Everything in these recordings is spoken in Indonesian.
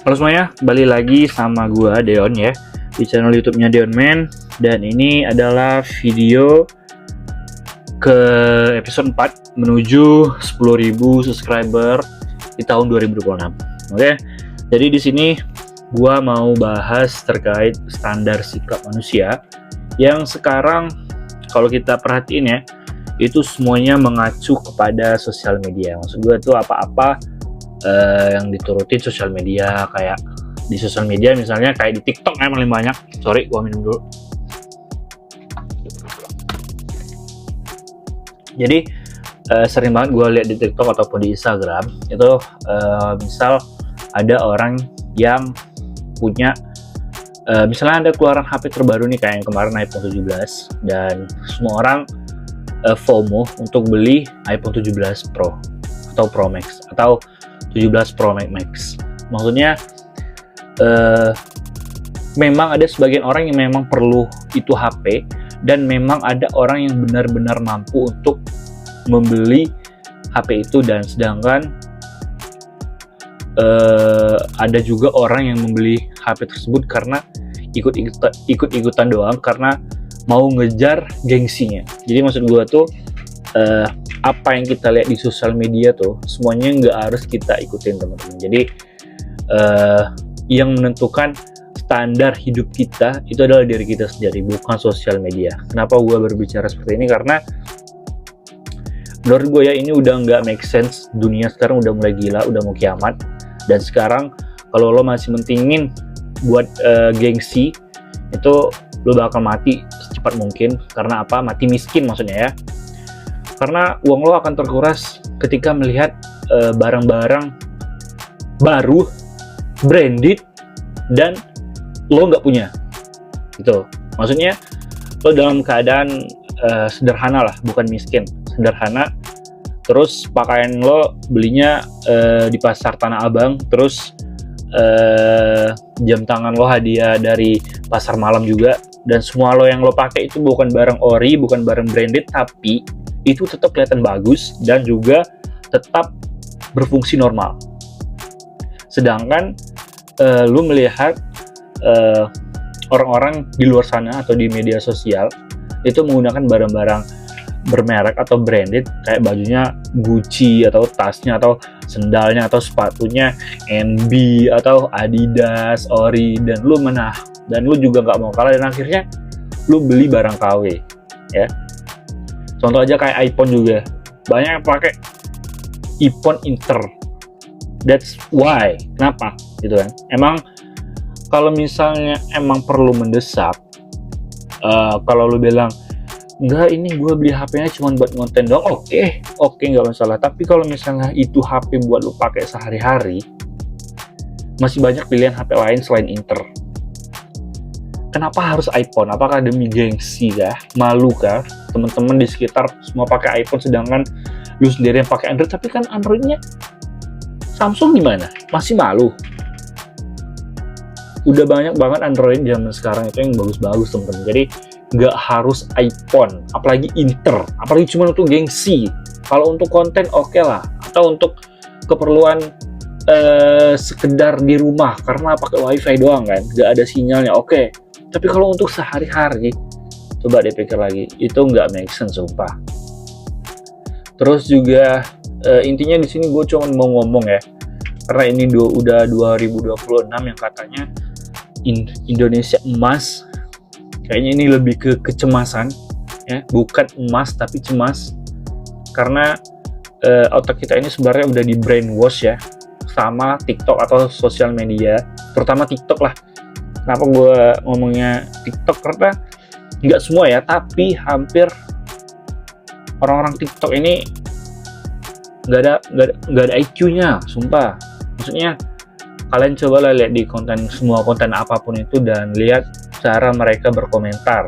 Halo semuanya, kembali lagi sama gua Deon ya di channel YouTube-nya Deon Man, dan ini adalah video ke episode 4 menuju 10.000 subscriber di tahun 2026. Oke. Jadi di sini gua mau bahas terkait standar sikap manusia yang sekarang kalau kita perhatiin ya, itu semuanya mengacu kepada sosial media. Maksud gue tuh apa-apa yang diturutin sosial media. Kayak di sosial media misalnya kayak di TikTok emang paling banyak. Sorry, gua minum dulu. Jadi sering banget gue lihat di TikTok ataupun di Instagram itu misal ada orang yang punya misalnya ada keluaran HP terbaru nih, kayak yang kemarin iPhone 17, dan semua orang FOMO untuk beli iPhone 17 Pro atau Pro Max atau 17 Pro Max. Maksudnya memang ada sebagian orang yang memang perlu itu HP, dan memang ada orang yang benar-benar mampu untuk membeli HP itu, dan sedangkan ada juga orang yang membeli HP tersebut karena ikut-ikutan doang, karena mau ngejar gengsinya. Jadi maksud gue tuh apa yang kita lihat di sosial media tuh semuanya nggak harus kita ikutin, teman-teman. Jadi yang menentukan standar hidup kita itu adalah diri kita sendiri, bukan sosial media. Kenapa gue berbicara seperti ini? Karena menurut gue ya, ini udah nggak make sense. Dunia sekarang udah mulai gila, udah mau kiamat. Dan sekarang kalau lo masih mentingin buat gengsi, itu lo bakal mati secepat mungkin. Karena apa? Mati miskin maksudnya ya. Karena uang lo akan terkuras ketika melihat barang-barang baru, branded, dan lo nggak punya. Gitu. Maksudnya lo dalam keadaan sederhana lah, bukan miskin. Sederhana. Terus pakaian lo belinya di pasar Tanah Abang. Terus jam tangan lo hadiah dari pasar malam juga. Dan semua lo yang lo pakai itu bukan barang ori, bukan barang branded, tapi itu tetap kelihatan bagus dan juga tetap berfungsi normal. Sedangkan lu melihat orang-orang di luar sana atau di media sosial itu menggunakan barang-barang bermerek atau branded, kayak bajunya Gucci atau tasnya atau sendalnya atau sepatunya NB atau Adidas, Ori, dan lu menah, dan lu juga nggak mau kalah, dan akhirnya lu beli barang KW ya. Contoh aja kayak iPhone juga, banyak yang pakai iPhone Inter. That's why, kenapa gitu kan? Emang kalau misalnya emang perlu mendesak, kalau lu bilang enggak, ini gue beli HP-nya cuma buat konten doang, oke, nggak masalah. Tapi kalau misalnya itu HP buat lu pakai sehari-hari, masih banyak pilihan HP lain selain Inter. Kenapa harus iPhone? Apakah demi gengsi kah? Malu kah? Teman-teman di sekitar semua pakai iPhone, sedangkan lu sendiri yang pakai Android. Tapi kan Androidnya Samsung gimana? Masih malu. Udah banyak banget Android zaman sekarang itu yang bagus-bagus, teman-teman. Jadi nggak harus iPhone, apalagi Inter, apalagi cuma untuk gengsi. Kalau untuk konten oke lah, atau untuk keperluan sekedar di rumah karena pakai wifi doang kan, nggak ada sinyalnya, oke. Tapi kalau untuk sehari-hari, coba dipikir lagi, itu nggak make sense, sumpah. Terus juga intinya di sini gue cuma mau ngomong ya, karena ini udah 2026 yang katanya Indonesia emas. Kayaknya ini lebih ke kecemasan ya, bukan emas tapi cemas. Karena otak kita ini sebenarnya udah di brainwash ya sama TikTok atau sosial media, terutama TikTok lah. Kenapa gue ngomongnya TikTok? Karena nggak semua ya, tapi hampir orang-orang TikTok ini nggak ada IQ-nya, sumpah. Maksudnya kalian cobalah lihat di semua konten apapun itu, dan lihat cara mereka berkomentar.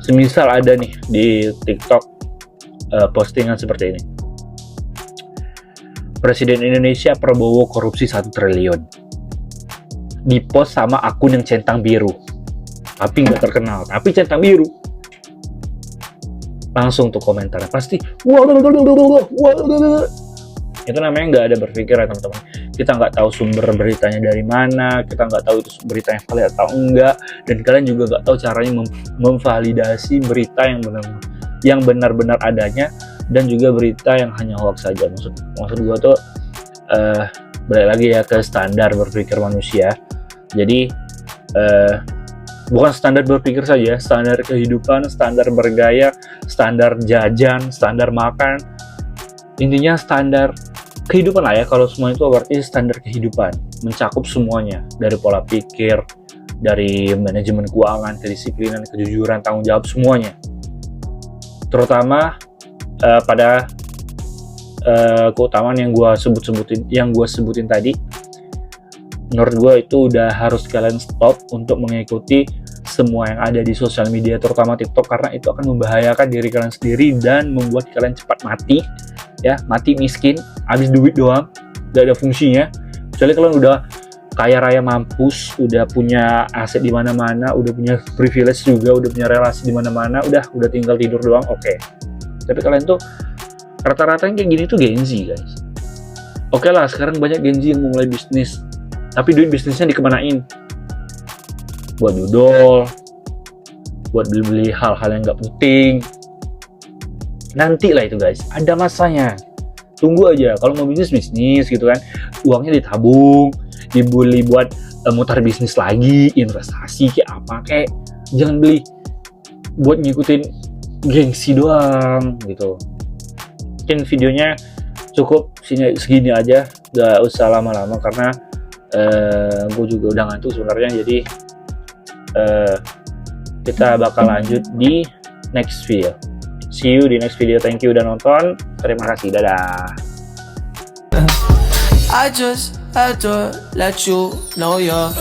Semisal ada nih di TikTok postingan seperti ini, Presiden Indonesia Prabowo korupsi 1 triliun, di post sama akun yang centang biru, tapi nggak terkenal, tapi centang biru. Langsung tuh komentarnya pasti, itu namanya nggak ada berpikir ya teman-teman. kita nggak tahu sumber beritanya dari mana, kita nggak tahu itu beritanya valid atau enggak, dan kalian juga nggak tahu caranya memvalidasi berita yang benar-benar adanya, dan juga berita yang hanya hoax saja. Maksud gue tuh balik lagi ya ke standar berpikir manusia. Jadi bukan standar berpikir saja, standar kehidupan, standar bergaya, standar jajan, standar makan, intinya standar kehidupan lah ya. Kalau semua itu berarti standar kehidupan, mencakup semuanya, dari pola pikir, dari manajemen keuangan, kedisiplinan, kejujuran, tanggung jawab, semuanya. Terutama pada keutamaan yang gue sebutin tadi, menurut gue itu udah harus kalian stop untuk mengikuti semua yang ada di sosial media, terutama TikTok, karena itu akan membahayakan diri kalian sendiri dan membuat kalian cepat mati, ya, mati miskin, habis duit doang, gak ada fungsinya. Kecuali kalian udah kaya raya mampus, udah punya aset di mana-mana, udah punya privilege juga, udah punya relasi di mana-mana, udah tinggal tidur doang, oke. Tapi kalian tuh rata-rata yang kayak gini tuh Gen Z, guys. Oke lah, sekarang banyak Gen Z yang mulai bisnis, tapi duit bisnisnya dikemanain? Buat dodol, buat beli-beli hal-hal yang gak penting. Nanti lah itu, guys, ada masanya. Tunggu aja, kalau mau bisnis gitu kan, uangnya ditabung, dibeli buat mutar bisnis lagi, investasi kayak apa kayak. Jangan beli buat ngikutin gengsi doang gitu. Mungkin videonya cukup segini aja, gak usah lama-lama karena gue juga udah ngantuk sebenarnya. Jadi kita bakal lanjut di next video. See you di next video. Thank you udah nonton. Terima kasih. Dadah. I just had to let you know you're